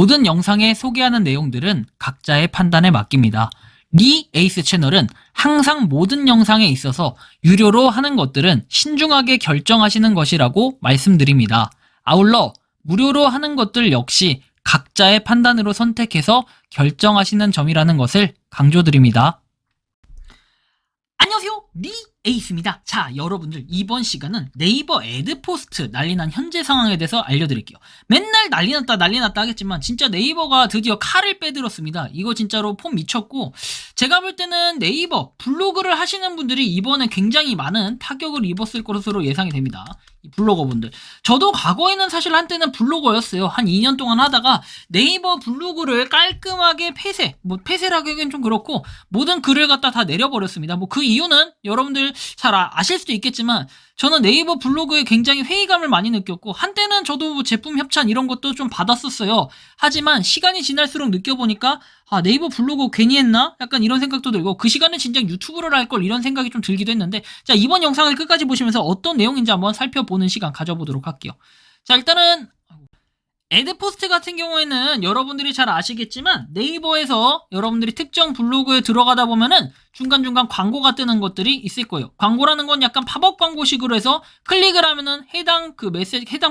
모든 영상에 소개하는 내용들은 각자의 판단에 맡깁니다. 리 에이스 채널은 항상 모든 영상에 있어서 유료로 하는 것들은 신중하게 결정하시는 것이라고 말씀드립니다. 아울러 무료로 하는 것들 역시 각자의 판단으로 선택해서 결정하시는 점이라는 것을 강조드립니다. 안녕하세요, 리 에이스입니다. 자, 여러분들 이번 시간은 네이버 애드포스트 난리난 현재 상황에 대해서 알려드릴게요. 맨날 난리났다 하겠지만 진짜 네이버가 드디어 칼을 빼들었습니다. 이거 진짜로 폼 미쳤고, 제가 볼 때는 네이버 블로그를 하시는 분들이 이번에 굉장히 많은 타격을 입었을 것으로 예상이 됩니다. 이 블로거분들. 저도 과거에는 사실 한때는 블로거였어요. 한 2년 동안 하다가 네이버 블로그를 깔끔하게 폐쇄라고 하기엔 좀 그렇고 모든 글을 갖다 다 내려버렸습니다. 뭐 그 이유는 여러분들 잘 아실 수도 있겠지만 저는 네이버 블로그에 굉장히 회의감을 많이 느꼈고, 한때는 저도 제품 협찬 이런 것도 좀 받았었어요. 하지만 시간이 지날수록 느껴보니까 네이버 블로그 괜히 했나? 약간 이런 생각도 들고, 그 시간에 진작 유튜브를 할 걸 이런 생각이 좀 들기도 했는데, 자, 이번 영상을 끝까지 보시면서 어떤 내용인지 한번 살펴보는 시간 가져보도록 할게요. 자, 일단은 애드포스트 같은 경우에는 여러분들이 잘 아시겠지만 네이버에서 여러분들이 특정 블로그에 들어가다 보면은 중간중간 광고가 뜨는 것들이 있을 거예요. 광고라는 건 약간 팝업 광고식으로 해서 클릭을 하면은 해당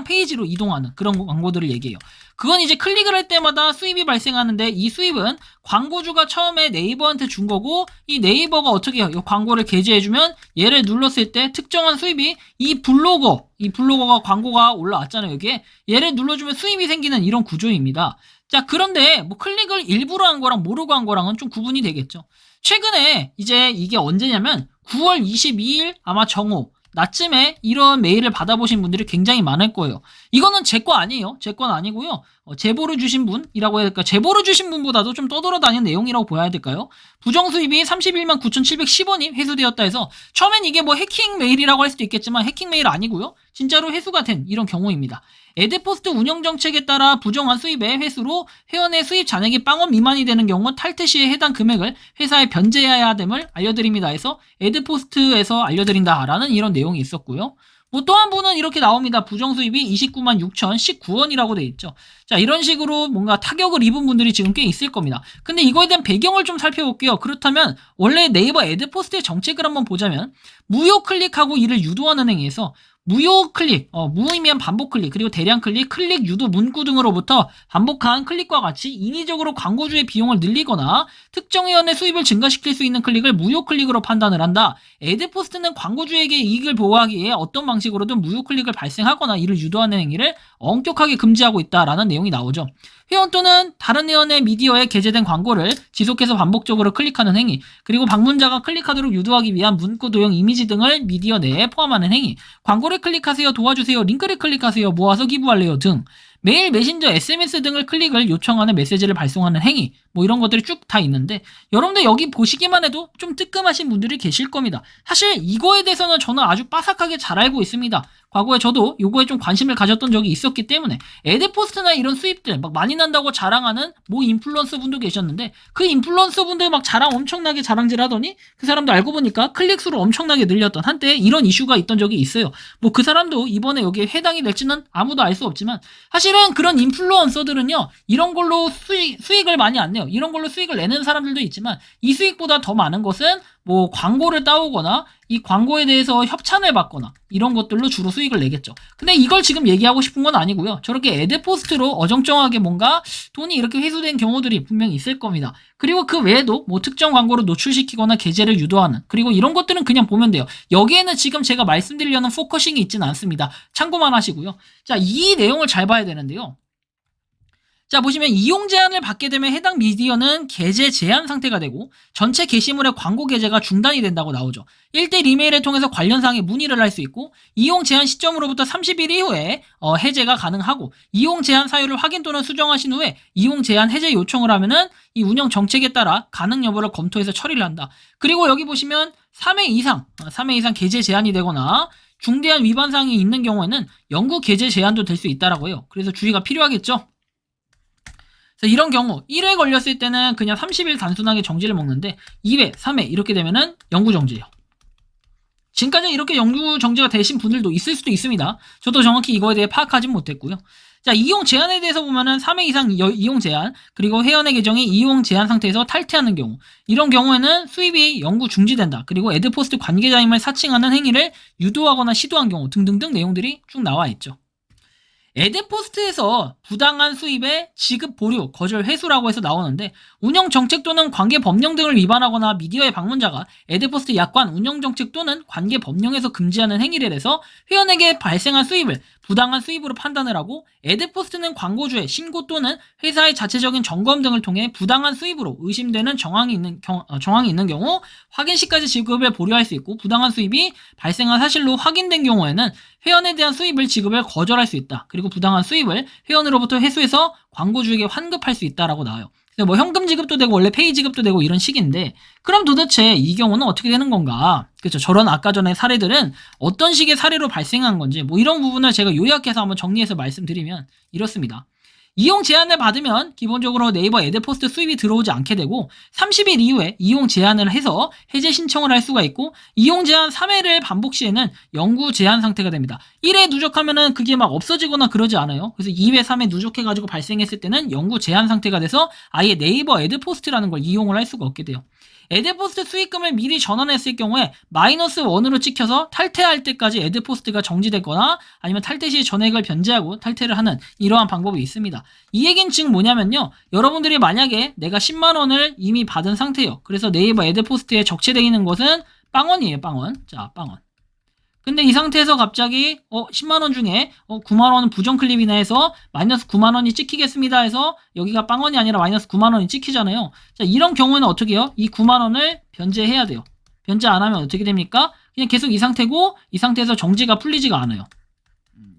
페이지로 이동하는 그런 광고들을 얘기해요. 그건 이제 클릭을 할 때마다 수입이 발생하는데, 이 수입은 광고주가 처음에 네이버한테 준 거고, 이 네이버가 어떻게 해요? 이 광고를 게재해주면 얘를 눌렀을 때 특정한 수입이 이 블로거가 광고가 올라왔잖아요. 여기에 얘를 눌러주면 수입이 생기는 이런 구조입니다. 자, 그런데 뭐 클릭을 일부러 한 거랑 모르고 한 거랑은 좀 구분이 되겠죠. 최근에 이제 이게 언제냐면 9월 22일 아마 정오 낮쯤에 이런 메일을 받아보신 분들이 굉장히 많을 거예요. 이거는 제 거 아니에요. 제 건 아니고요. 제보를 주신 분이라고 해야 될까? 제보를 주신 분보다도 좀 떠돌아다니는 내용이라고 보여야 될까요? 부정수입이 31만 9,710원이 회수되었다 해서, 처음엔 이게 뭐 해킹 메일이라고 할 수도 있겠지만 해킹 메일 아니고요. 진짜로 회수가 된 이런 경우입니다. 애드포스트 운영 정책에 따라 부정한 수입의 회수로 회원의 수입 잔액이 0원 미만이 되는 경우 탈퇴 시에 해당 금액을 회사에 변제해야 됨을 알려드립니다 해서 애드포스트에서 알려드린다라는 이런 내용이 있었고요. 뭐 또 한 분은 이렇게 나옵니다. 부정수입이 29만 6,019원이라고 돼 있죠. 자, 이런 식으로 뭔가 타격을 입은 분들이 지금 꽤 있을 겁니다. 근데 이거에 대한 배경을 좀 살펴볼게요. 그렇다면 원래 네이버 애드포스트의 정책을 한번 보자면, 무효 클릭하고 이를 유도하는 행위에서 무효 클릭, 무의미한 반복 클릭, 그리고 대량 클릭, 클릭 유도 문구 등으로부터 반복한 클릭과 같이 인위적으로 광고주의 비용을 늘리거나 특정 회원의 수입을 증가시킬 수 있는 클릭을 무효 클릭으로 판단을 한다. 애드포스트는 광고주에게 이익을 보호하기 위해 어떤 방식으로든 무효 클릭을 발생하거나 이를 유도하는 행위를 엄격하게 금지하고 있다라는 내용이 나오죠. 회원 또는 다른 회원의 미디어에 게재된 광고를 지속해서 반복적으로 클릭하는 행위, 그리고 방문자가 클릭하도록 유도하기 위한 문구, 도형, 이미지 등을 미디어 내에 포함하는 행위, 광고를 클릭하세요, 도와주세요, 링크를 클릭하세요, 모아서 기부할래요 등 메일, 메신저, SMS 등을 클릭을 요청하는 메시지를 발송하는 행위, 뭐 이런 것들이 쭉 다 있는데, 여러분들 여기 보시기만 해도 좀 뜨끔하신 분들이 계실 겁니다. 사실 이거에 대해서는 저는 아주 빠삭하게 잘 알고 있습니다. 과거에 저도 요거에 좀 관심을 가졌던 적이 있었기 때문에. 애드포스트나 이런 수입들 막 많이 난다고 자랑하는 모 인플루언서 분도 계셨는데, 그 인플루언서 분들 막 엄청나게 자랑질 하더니 그 사람도 알고 보니까 클릭수를 엄청나게 늘렸던 한때 이런 이슈가 있던 적이 있어요. 뭐 그 사람도 이번에 여기에 해당이 될지는 아무도 알 수 없지만, 사실은 그런 인플루언서들은요, 이런 걸로 수익을 많이 안 내요. 이런 걸로 수익을 내는 사람들도 있지만, 이 수익보다 더 많은 것은 뭐 광고를 따오거나 이 광고에 대해서 협찬을 받거나 이런 것들로 주로 수익을 내겠죠. 근데 이걸 지금 얘기하고 싶은 건 아니고요. 저렇게 애드포스트로 어정쩡하게 뭔가 돈이 이렇게 회수된 경우들이 분명히 있을 겁니다. 그리고 그 외에도 뭐 특정 광고로 노출시키거나 게재를 유도하는, 그리고 이런 것들은 그냥 보면 돼요. 여기에는 지금 제가 말씀드리려는 포커싱이 있지는 않습니다. 참고만 하시고요. 자, 이 내용을 잘 봐야 되는데요. 자, 보시면 이용 제한을 받게 되면 해당 미디어는 게재 제한 상태가 되고 전체 게시물의 광고 게재가 중단이 된다고 나오죠. 1대 이메일을 통해서 관련 사항에 문의를 할 수 있고, 이용 제한 시점으로부터 30일 이후에 해제가 가능하고, 이용 제한 사유를 확인 또는 수정하신 후에 이용 제한 해제 요청을 하면은 이 운영 정책에 따라 가능 여부를 검토해서 처리를 한다. 그리고 여기 보시면 3회 이상 게재 제한이 되거나 중대한 위반 사항이 있는 경우에는 영구 게재 제한도 될 수 있다라고 해요. 그래서 주의가 필요하겠죠. 이런 경우 1회 걸렸을 때는 그냥 30일 단순하게 정지를 먹는데, 2회, 3회 이렇게 되면은 영구 정지예요. 지금까지는 이렇게 영구 정지가 되신 분들도 있을 수도 있습니다. 저도 정확히 이거에 대해 파악하진 못했고요. 자, 이용 제한에 대해서 보면은 3회 이상 이용 제한, 그리고 회원의 계정이 이용 제한 상태에서 탈퇴하는 경우, 이런 경우에는 수입이 영구 중지된다. 그리고 애드포스트 관계자임을 사칭하는 행위를 유도하거나 시도한 경우 등등등 내용들이 쭉 나와 있죠. 애드포스트에서 부당한 수입의 지급 보류, 거절 회수라고 해서 나오는데, 운영 정책 또는 관계 법령 등을 위반하거나 미디어의 방문자가 애드포스트 약관, 운영 정책 또는 관계 법령에서 금지하는 행위에 대해서 회원에게 발생한 수입을 부당한 수입으로 판단을 하고, 애드포스트는 광고주의 신고 또는 회사의 자체적인 점검 등을 통해 부당한 수입으로 의심되는 정황이 있는 경우 확인 시까지 지급을 보류할 수 있고, 부당한 수입이 발생한 사실로 확인된 경우에는 회원에 대한 수입을 지급을 거절할 수 있다. 그리고 부당한 수입을 회원으로부터 회수해서 광고주에게 환급할 수 있다라고 나와요. 그래서 뭐 현금 지급도 되고 원래 페이 지급도 되고 이런 식인데, 그럼 도대체 이 경우는 어떻게 되는 건가? 그렇죠. 저런 아까 전에 사례들은 어떤 식의 사례로 발생한 건지, 뭐 이런 부분을 제가 요약해서 한번 정리해서 말씀드리면 이렇습니다. 이용 제한을 받으면 기본적으로 네이버 애드포스트 수입이 들어오지 않게 되고, 30일 이후에 이용 제한을 해서 해제 신청을 할 수가 있고, 이용 제한 3회를 반복 시에는 영구 제한 상태가 됩니다. 1회 누적하면은 그게 막 없어지거나 그러지 않아요. 그래서 2회, 3회 누적해가지고 발생했을 때는 영구 제한 상태가 돼서 아예 네이버 애드포스트라는 걸 이용을 할 수가 없게 돼요. 애드포스트 수익금을 미리 전환했을 경우에 -1으로 찍혀서 탈퇴할 때까지 애드포스트가 정지됐거나 아니면 탈퇴 시 전액을 변제하고 탈퇴를 하는 이러한 방법이 있습니다. 이 얘기는 즉 뭐냐면요, 여러분들이 만약에 내가 10만원을 이미 받은 상태예요. 그래서 네이버 애드포스트에 적체되어 있는 것은 빵원이에요. 빵원. 자, 빵원. 근데 이 상태에서 갑자기 10만원 중에 9만원은 부정클립이나 해서 -9만원이 찍히겠습니다 해서 여기가 빵원이 아니라 -9만원이 찍히잖아요. 자, 이런 경우에는 어떻게 해요? 이 9만원을 변제해야 돼요. 변제 안 하면 어떻게 됩니까? 그냥 계속 이 상태고, 이 상태에서 정지가 풀리지가 않아요.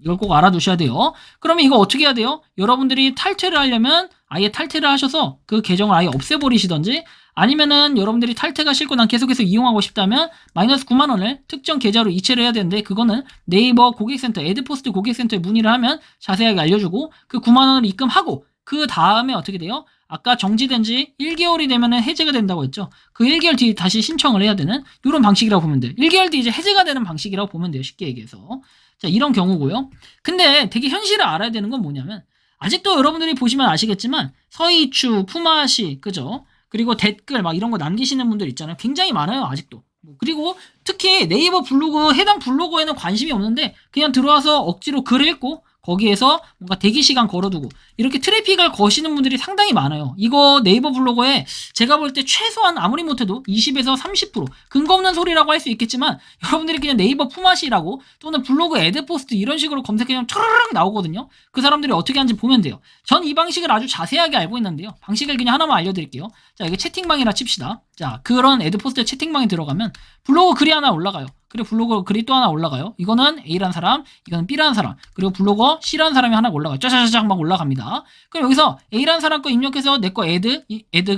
이걸 꼭 알아두셔야 돼요. 그러면 이거 어떻게 해야 돼요? 여러분들이 탈퇴를 하려면 아예 탈퇴를 하셔서 그 계정을 아예 없애버리시던지, 아니면은 여러분들이 탈퇴가 싫고 난 계속해서 이용하고 싶다면 -9만원을 특정 계좌로 이체를 해야 되는데, 그거는 네이버 고객센터, 애드포스트 고객센터에 문의를 하면 자세하게 알려주고, 그 9만원을 입금하고 그 다음에 어떻게 돼요? 아까 정지된 지 1개월이 되면은 해제가 된다고 했죠. 그 1개월 뒤에 다시 신청을 해야 되는 이런 방식이라고 보면 돼요. 1개월 뒤에 이제 해제가 되는 방식이라고 보면 돼요. 쉽게 얘기해서. 자, 이런 경우고요. 근데 되게 현실을 알아야 되는 건 뭐냐면, 아직도 여러분들이 보시면 아시겠지만 서이추, 푸마시, 그죠? 그리고 댓글 막 이런 거 남기시는 분들 있잖아요. 굉장히 많아요, 아직도. 그리고 특히 네이버 블로그, 해당 블로그에는 관심이 없는데 그냥 들어와서 억지로 글 읽고 거기에서 뭔가 대기 시간 걸어두고 이렇게 트래픽을 거시는 분들이 상당히 많아요. 이거 네이버 블로거에 제가 볼 때 최소한 아무리 못해도 20에서 30% 근거 없는 소리라고 할 수 있겠지만, 여러분들이 그냥 네이버 품앗이라고 또는 블로그 애드포스트 이런 식으로 검색하면 촤르륵 나오거든요. 그 사람들이 어떻게 하는지 보면 돼요. 전 이 방식을 아주 자세하게 알고 있는데요. 방식을 그냥 하나만 알려드릴게요. 자, 이게 채팅방이라 칩시다. 자, 그런 애드포스트 채팅방에 들어가면 블로그 글이 하나 올라가요. 그리고 블로거 글이 또 하나 올라가요. 이거는 A라는 사람, 이거는 B라는 사람, 그리고 블로거 C라는 사람이 하나 올라가요. 짜자자작 막 올라갑니다. 그럼 여기서 A라는 사람 거 입력해서 내 거 애드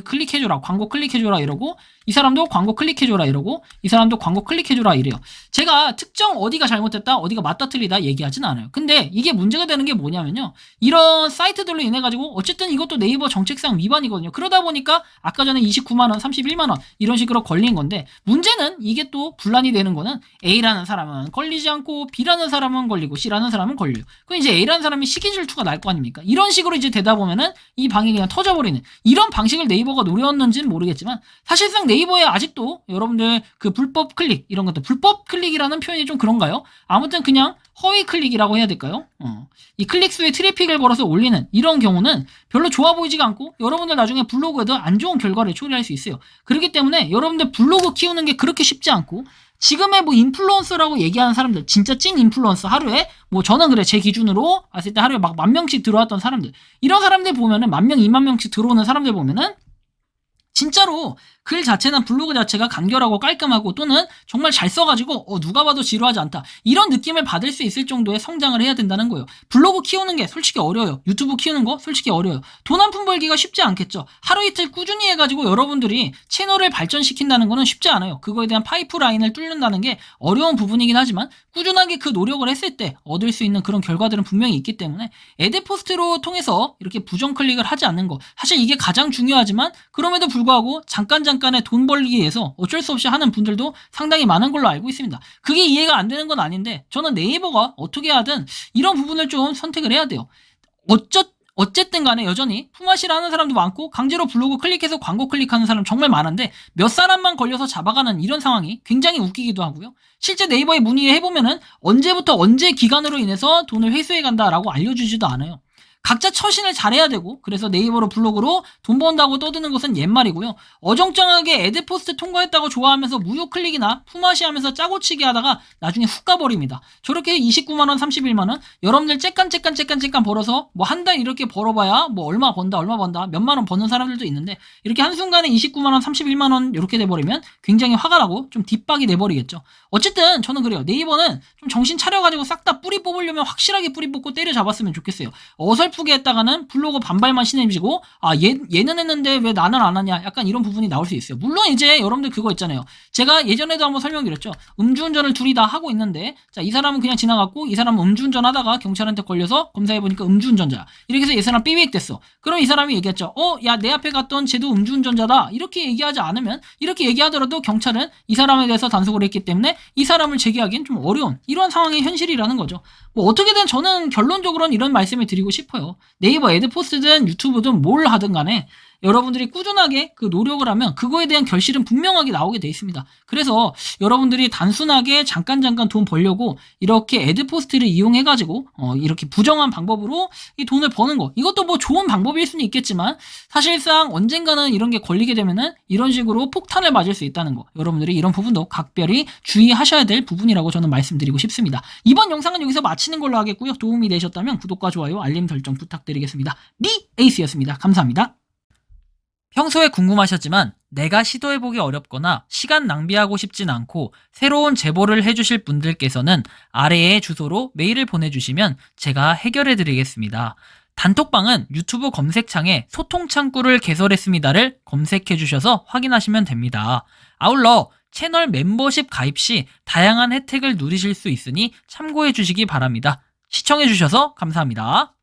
클릭해줘라, 광고 클릭해줘라 이러고, 이 사람도 광고 클릭해줘라 이러고, 이 사람도 광고 클릭해줘라 이래요. 제가 특정 어디가 잘못됐다, 어디가 맞다 틀리다 얘기하진 않아요. 근데 이게 문제가 되는 게 뭐냐면요, 이런 사이트들로 인해 가지고 어쨌든 이것도 네이버 정책상 위반이거든요. 그러다 보니까 아까 전에 29만원, 31만원 이런 식으로 걸린 건데, 문제는 이게 또 분란이 되는 거는 A라는 사람은 걸리지 않고 B라는 사람은 걸리고 C라는 사람은 걸려요. 그럼 이제 A라는 사람이 시기 질투가 날 거 아닙니까? 이런 식으로 이제 되다 보면은 이 방이 그냥 터져버리는 이런 방식을 네이버가 노렸는지는 모르겠지만, 사실상 네이버에 아직도 여러분들 그 불법 클릭 이런 것들, 불법 클릭이라는 표현이 좀 그런가요? 아무튼 그냥 허위 클릭이라고 해야 될까요? 이 클릭 수에 트래픽을 걸어서 올리는 이런 경우는 별로 좋아 보이지가 않고, 여러분들 나중에 블로그에도 안 좋은 결과를 초래할 수 있어요. 그렇기 때문에 여러분들 블로그 키우는 게 그렇게 쉽지 않고, 지금의 뭐 인플루언서라고 얘기하는 사람들, 진짜 찐 인플루언서, 하루에 뭐 저는 그래, 제 기준으로 봤을 때 하루에 막 10,000명씩 들어왔던 사람들, 이런 사람들 보면은 10,000명, 20,000명씩 들어오는 사람들 보면은 진짜로 글 자체나 블로그 자체가 간결하고 깔끔하고 또는 정말 잘 써가지고 누가 봐도 지루하지 않다, 이런 느낌을 받을 수 있을 정도의 성장을 해야 된다는 거예요. 블로그 키우는 게 솔직히 어려워요. 유튜브 키우는 거 솔직히 어려워요. 돈 한 푼 벌기가 쉽지 않겠죠. 하루 이틀 꾸준히 해가지고 여러분들이 채널을 발전시킨다는 거는 쉽지 않아요. 그거에 대한 파이프라인을 뚫는다는 게 어려운 부분이긴 하지만, 꾸준하게 그 노력을 했을 때 얻을 수 있는 그런 결과들은 분명히 있기 때문에, 애드포스트로 통해서 이렇게 부정 클릭을 하지 않는 거, 사실 이게 가장 중요하지만, 그럼에도 불구하고 잠깐의 돈 벌기 위해서 어쩔 수 없이 하는 분들도 상당히 많은 걸로 알고 있습니다. 그게 이해가 안 되는 건 아닌데, 저는 네이버가 어떻게 하든 이런 부분을 좀 선택을 해야 돼요. 어쨌든 간에 여전히 품앗이를 하는 사람도 많고 강제로 블로그 클릭해서 광고 클릭하는 사람 정말 많은데 몇 사람만 걸려서 잡아가는 이런 상황이 굉장히 웃기기도 하고요. 실제 네이버에 문의해보면은 언제부터 언제 기간으로 인해서 돈을 회수해간다라고 알려주지도 않아요. 각자 처신을 잘해야 되고, 그래서 네이버로 블로그로 돈 번다고 떠드는 것은 옛말이고요. 어정쩡하게 애드포스트 통과했다고 좋아하면서 무료 클릭이나 품앗이하면서 짜고치기 하다가 나중에 훅 가버립니다. 저렇게 29만원 31만원 여러분들 째깐 벌어서 뭐 한 달 이렇게 벌어봐야 뭐 얼마 번다 몇만원 버는 사람들도 있는데, 이렇게 한순간에 29만원 31만원 이렇게 돼버리면 굉장히 화가 나고 좀 뒷박이 내버리겠죠. 어쨌든 저는 그래요. 네이버는 좀 정신 차려가지고 싹 다 뿌리 뽑으려면 확실하게 뿌리 뽑고 때려잡았으면 좋겠어요. 어설프게 했다가는 블로그 반발만 신음지고, 얘는 했는데 왜 나는 안 하냐, 약간 이런 부분이 나올 수 있어요. 물론 이제 여러분들 그거 있잖아요. 제가 예전에도 한번 설명드렸죠. 음주운전을 둘이 다 하고 있는데, 자, 이 사람은 그냥 지나갔고 이 사람은 음주운전 하다가 경찰한테 걸려서 검사해보니까 음주운전자야. 이렇게 해서 이 사람 삐빅 됐어. 그럼 이 사람이 얘기했죠. 야, 내 앞에 갔던 쟤도 음주운전자다. 이렇게 얘기하지 않으면, 이렇게 얘기하더라도 경찰은 이 사람에 대해서 단속을 했기 때문에 이 사람을 제기하기는 좀 어려운 이런 상황의 현실이라는 거죠. 뭐 어떻게든 저는 결론적으로는 이런 말씀을 드리고 싶어요. 네이버 애드포스트든 유튜브든 뭘 하든 간에 여러분들이 꾸준하게 그 노력을 하면 그거에 대한 결실은 분명하게 나오게 돼 있습니다. 그래서 여러분들이 단순하게 잠깐 돈 벌려고 이렇게 애드포스트를 이용해가지고 이렇게 부정한 방법으로 이 돈을 버는 거, 이것도 뭐 좋은 방법일 수는 있겠지만 사실상 언젠가는 이런 게 걸리게 되면은 이런 식으로 폭탄을 맞을 수 있다는 거, 여러분들이 이런 부분도 각별히 주의하셔야 될 부분이라고 저는 말씀드리고 싶습니다. 이번 영상은 여기서 마치는 걸로 하겠고요. 도움이 되셨다면 구독과 좋아요, 알림 설정 부탁드리겠습니다. 에이스였습니다. 감사합니다. 평소에 궁금하셨지만 내가 시도해보기 어렵거나 시간 낭비하고 싶진 않고 새로운 제보를 해주실 분들께서는 아래의 주소로 메일을 보내주시면 제가 해결해드리겠습니다. 단톡방은 유튜브 검색창에 소통창구를 개설했습니다를 검색해주셔서 확인하시면 됩니다. 아울러 채널 멤버십 가입 시 다양한 혜택을 누리실 수 있으니 참고해주시기 바랍니다. 시청해주셔서 감사합니다.